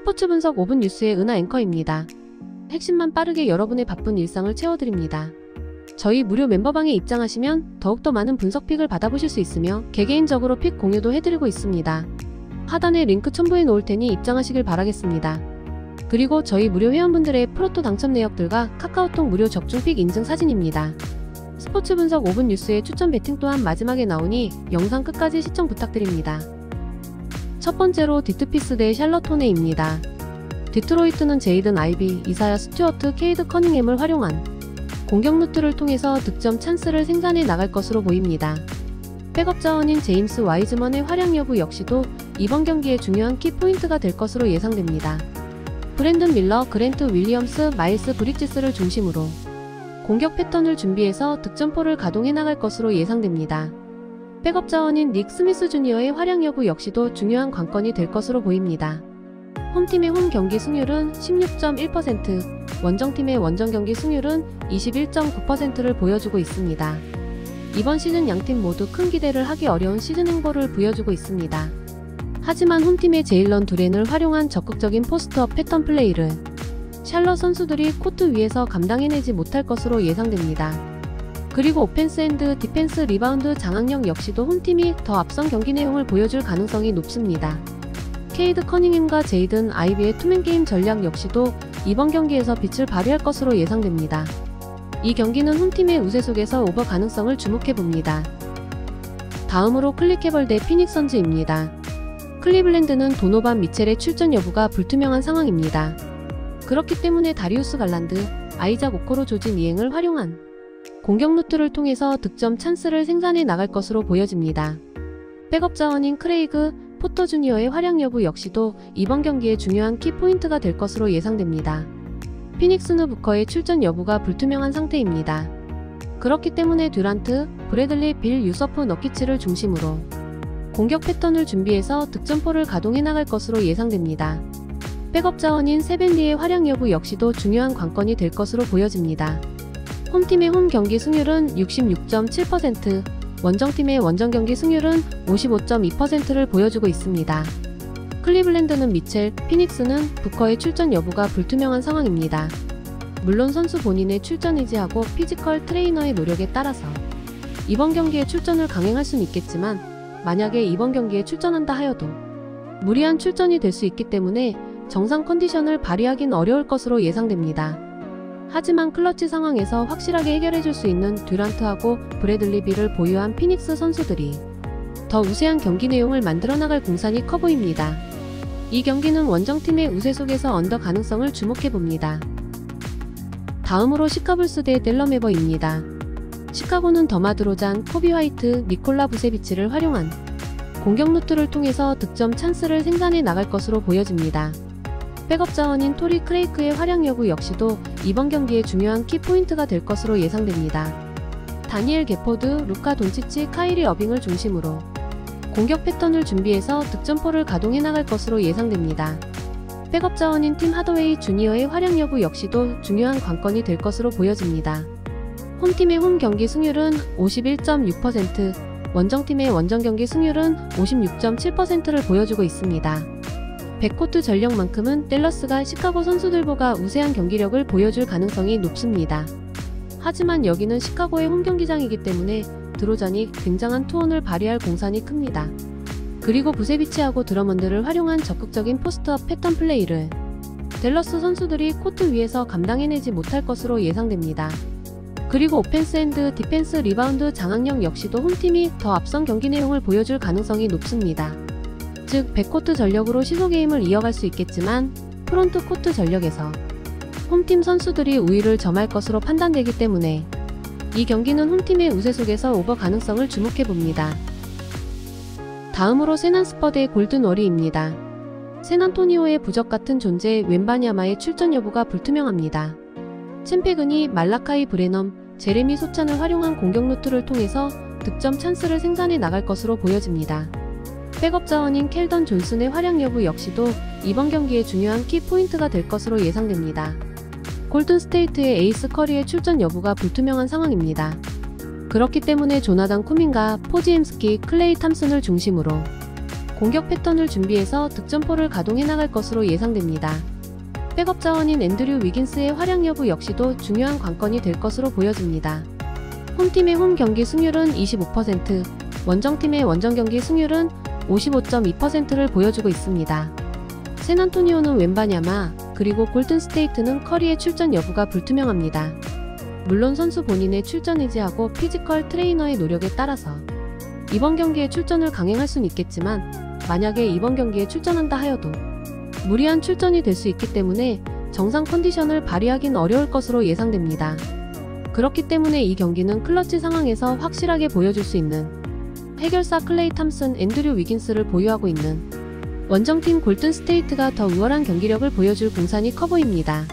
스포츠 분석 5분 뉴스의 은하 앵커입니다. 핵심만 빠르게 여러분의 바쁜 일상을 채워드립니다. 저희 무료 멤버방에 입장하시면 더욱더 많은 분석픽을 받아보실 수 있으며 개개인적으로 픽 공유도 해드리고 있습니다. 하단에 링크 첨부해 놓을 테니 입장하시길 바라겠습니다. 그리고 저희 무료 회원분들의 프로토 당첨 내역들과 카카오톡 무료 적중픽 인증 사진입니다. 스포츠 분석 5분 뉴스의 추천 배팅 또한 마지막에 나오니 영상 끝까지 시청 부탁드립니다. 첫 번째로 디트피스 대 샬럿 호네입니다. 디트로이트는 제이든 아이비, 이사야 스튜어트, 케이드 커닝햄을 활용한 공격 루트를 통해서 득점 찬스를 생산해 나갈 것으로 보입니다. 백업 자원인 제임스 와이즈먼의 활약 여부 역시도 이번 경기의 중요한 키포인트가 될 것으로 예상됩니다. 브랜든 밀러, 그랜트 윌리엄스, 마일스 브리지스를 중심으로 공격 패턴을 준비해서 득점포를 가동해 나갈 것으로 예상됩니다. 백업 자원인 닉 스미스 주니어의 활약 여부 역시도 중요한 관건이 될 것으로 보입니다. 홈팀의 홈 경기 승률은 16.1%, 원정팀의 원정 경기 승률은 21.9%를 보여주고 있습니다. 이번 시즌 양팀 모두 큰 기대를 하기 어려운 시즌 행보를 보여주고 있습니다. 하지만 홈팀의 제일런 두렌을 활용한 적극적인 포스트업 패턴 플레이를 샬럿 선수들이 코트 위에서 감당해내지 못할 것으로 예상됩니다. 그리고 오펜스 앤드 디펜스 리바운드 장악력 역시도 홈팀이 더 앞선 경기 내용을 보여줄 가능성이 높습니다. 케이드 커닝햄과 제이든 아이비의 투맨 게임 전략 역시도 이번 경기에서 빛을 발휘할 것으로 예상됩니다. 이 경기는 홈팀의 우세 속에서 오버 가능성을 주목해봅니다. 다음으로 클리캐벌 대 피닉스 선즈입니다. 클리블랜드는 도노반 미첼의 출전 여부가 불투명한 상황입니다. 그렇기 때문에 다리우스 갈란드, 아이작 오코로 조지 니앵을 활용한 공격 루트를 통해서 득점 찬스를 생산해 나갈 것으로 보여집니다. 백업 자원인 크레이그, 포터 주니어의 활약 여부 역시도 이번 경기의 중요한 키포인트가 될 것으로 예상됩니다. 피닉스는 부커의 출전 여부가 불투명한 상태입니다. 그렇기 때문에 듀란트, 브래들리, 빌, 유서프, 너키츠를 중심으로 공격 패턴을 준비해서 득점포를 가동해 나갈 것으로 예상됩니다. 백업 자원인 세벤리의 활약 여부 역시도 중요한 관건이 될 것으로 보여집니다. 홈팀의 홈 경기 승률은 66.7%, 원정팀의 원정 경기 승률은 55.2%를 보여주고 있습니다. 클리블랜드는 미첼, 피닉스는 부커의 출전 여부가 불투명한 상황입니다. 물론 선수 본인의 출전 의지하고 피지컬 트레이너의 노력에 따라서 이번 경기에 출전을 강행할 수는 있겠지만 만약에 이번 경기에 출전한다 하여도 무리한 출전이 될 수 있기 때문에 정상 컨디션을 발휘하긴 어려울 것으로 예상됩니다. 하지만 클러치 상황에서 확실하게 해결해줄 수 있는 듀란트하고 브래들리 빌을 보유한 피닉스 선수들이 더 우세한 경기 내용을 만들어 나갈 공산이 커 보입니다. 이 경기는 원정팀의 우세 속에서 언더 가능성을 주목해봅니다. 다음으로 시카불스 대 델러메버입니다. 시카고는 더마드로잔, 코비 화이트, 니콜라 부세비치를 활용한 공격 루트를 통해서 득점 찬스를 생산해 나갈 것으로 보여집니다. 백업 자원인 토리 크레이크의 활약 여부 역시도 이번 경기의 중요한 키포인트가 될 것으로 예상됩니다. 다니엘 게포드, 루카 돈치치, 카이리 어빙을 중심으로 공격 패턴을 준비해서 득점포를 가동해 나갈 것으로 예상됩니다. 백업 자원인 팀 하더웨이 주니어의 활약 여부 역시도 중요한 관건이 될 것으로 보여집니다. 홈팀의 홈 경기 승률은 51.6%, 원정팀의 원정 경기 승률은 56.7%를 보여주고 있습니다. 백코트 전력만큼은 댈러스가 시카고 선수들보다 우세한 경기력을 보여줄 가능성이 높습니다. 하지만 여기는 시카고의 홈경기장이기 때문에 드로잔이 굉장한 투혼을 발휘할 공산이 큽니다. 그리고 부세비치하고 드러먼드를 활용한 적극적인 포스트업 패턴 플레이를 댈러스 선수들이 코트 위에서 감당해내지 못할 것으로 예상됩니다. 그리고 오펜스 앤드 디펜스 리바운드 장악력 역시도 홈팀이 더 앞선 경기 내용을 보여줄 가능성이 높습니다. 즉 백코트 전력으로 시소 게임을 이어갈 수 있겠지만 프론트 코트 전력에서 홈팀 선수들이 우위를 점할 것으로 판단되기 때문에 이 경기는 홈팀의 우세 속에서 오버 가능성을 주목해봅니다. 다음으로 샌안스퍼 대 골든워리입니다. 샌안토니오의 부적 같은 존재 웬바냐마의 출전 여부가 불투명합니다. 챔페근이 말라카이 브레넘, 제레미 소찬을 활용한 공격 루트를 통해서 득점 찬스를 생산해 나갈 것으로 보여집니다. 백업 자원인 켈던 존슨의 활약 여부 역시도 이번 경기의 중요한 키포인트가 될 것으로 예상됩니다. 골든스테이트의 에이스 커리의 출전 여부가 불투명한 상황입니다. 그렇기 때문에 조나단 쿠민과 포지엠스키, 클레이 탐슨을 중심으로 공격 패턴을 준비해서 득점포를 가동해 나갈 것으로 예상됩니다. 백업 자원인 앤드류 위긴스의 활약 여부 역시도 중요한 관건이 될 것으로 보여집니다. 홈팀의 홈 경기 승률은 25%, 원정팀의 원정 경기 승률은 55.2%를 보여주고 있습니다. 샌안토니오는 웬바냐마, 그리고 골든스테이트는 커리의 출전 여부가 불투명합니다. 물론 선수 본인의 출전 의지하고 피지컬 트레이너의 노력에 따라서 이번 경기에 출전을 강행할 수는 있겠지만, 만약에 이번 경기에 출전한다 하여도 무리한 출전이 될 수 있기 때문에 정상 컨디션을 발휘하긴 어려울 것으로 예상됩니다. 그렇기 때문에 이 경기는 클러치 상황에서 확실하게 보여줄 수 있는 해결사 클레이 탐슨, 앤드류 위긴스를 보유하고 있는 원정팀 골든스테이트가 더 우월한 경기력을 보여줄 공산이 커 보입니다.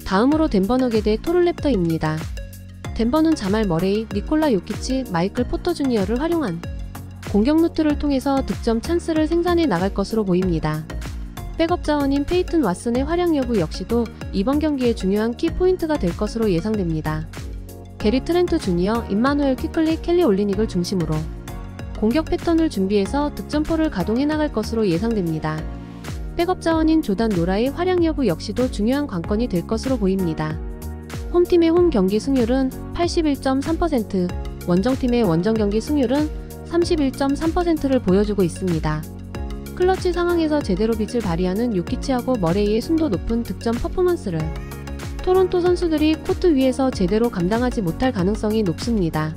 다음으로 덴버 너겟의 토론 랩터입니다. 덴버는 자말 머레이, 니콜라 요키치, 마이클 포터 주니어를 활용한 공격 루트를 통해서 득점 찬스를 생산해 나갈 것으로 보입니다. 백업 자원인 페이튼 왓슨의 활약 여부 역시도 이번 경기의 중요한 키포인트가 될 것으로 예상됩니다. 게리 트렌트 주니어, 임마누엘 퀴클리, 켈리 올리닉을 중심으로 공격 패턴을 준비해서 득점포를 가동해 나갈 것으로 예상됩니다. 백업 자원인 조단 노라의 활약 여부 역시도 중요한 관건이 될 것으로 보입니다. 홈팀의 홈 경기 승률은 81.3%, 원정팀의 원정 경기 승률은 31.3%를 보여주고 있습니다. 클러치 상황에서 제대로 빛을 발휘하는 요키치하고 머레이의 순도 높은 득점 퍼포먼스를 토론토 선수들이 코트 위에서 제대로 감당하지 못할 가능성이 높습니다.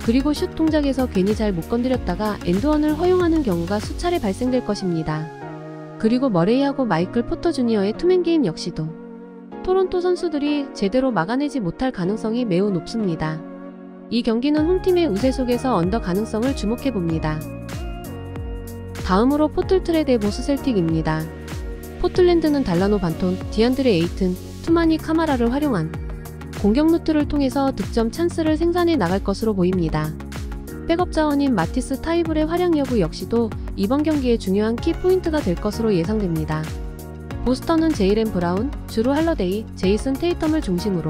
그리고 슛 동작에서 괜히 잘 못 건드렸다가 엔드원을 허용하는 경우가 수차례 발생될 것입니다. 그리고 머레이하고 마이클 포터 주니어의 투맨 게임 역시도 토론토 선수들이 제대로 막아내지 못할 가능성이 매우 높습니다. 이 경기는 홈팀의 우세 속에서 언더 가능성을 주목해봅니다. 다음으로 포틀 트레 대 보스 셀틱입니다. 포틀랜드는 달라노 반톤, 디안드레 에이튼, 투마니 카마라를 활용한 공격 루트를 통해서 득점 찬스를 생산해 나갈 것으로 보입니다. 백업 자원인 마티스 타이블의 활약 여부 역시도 이번 경기의 중요한 키포인트가 될 것으로 예상됩니다. 보스턴은 제이렌 브라운, 주루 할러데이, 제이슨 테이텀을 중심으로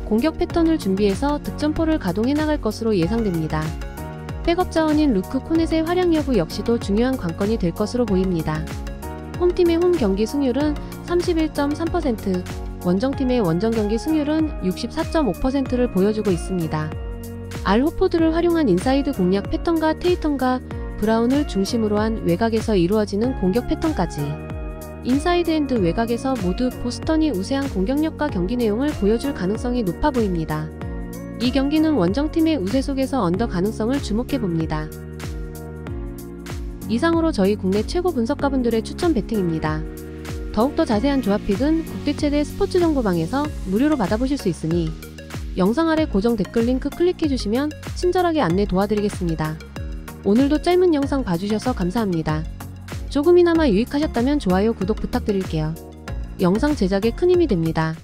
공격 패턴을 준비해서 득점포를 가동해 나갈 것으로 예상됩니다. 백업 자원인 루크 코넷의 활약 여부 역시도 중요한 관건이 될 것으로 보입니다. 홈팀의 홈 경기 승률은 31.3%, 원정팀의 원정 경기 승률은 64.5%를 보여주고 있습니다. 알 호포드를 활용한 인사이드 공략 패턴과 테이텀과 브라운을 중심으로 한 외곽에서 이루어지는 공격 패턴까지 인사이드 앤드 외곽에서 모두 보스턴이 우세한 공격력과 경기 내용을 보여줄 가능성이 높아 보입니다. 이 경기는 원정팀의 우세 속에서 언더 가능성을 주목해봅니다. 이상으로 저희 국내 최고 분석가분들의 추천 배팅입니다. 더욱더 자세한 조합픽은 국대 최대 스포츠 정보방에서 무료로 받아보실 수 있으니 영상 아래 고정 댓글 링크 클릭해주시면 친절하게 안내 도와드리겠습니다. 오늘도 짧은 영상 봐주셔서 감사합니다. 조금이나마 유익하셨다면 좋아요, 구독 부탁드릴게요. 영상 제작에 큰 힘이 됩니다.